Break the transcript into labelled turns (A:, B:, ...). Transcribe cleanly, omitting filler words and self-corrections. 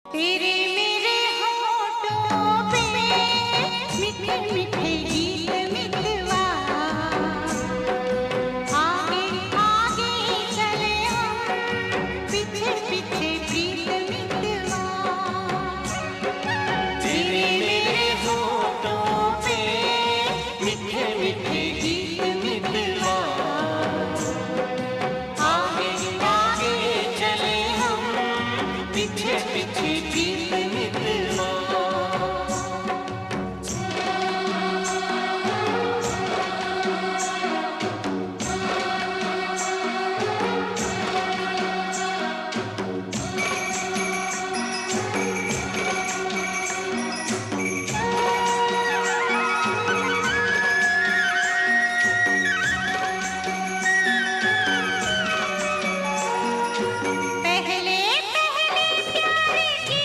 A: तेरे मेरे होठों पे मीठे मीठे गीत मितवा, आगे आगे चले हम पीछे पीछे प्रीत मितवा।
B: तेरे मेरे होठों पे मीठे मीठे गीत मितवा, आगे आगे चले हम पीछे पीछे प्रीत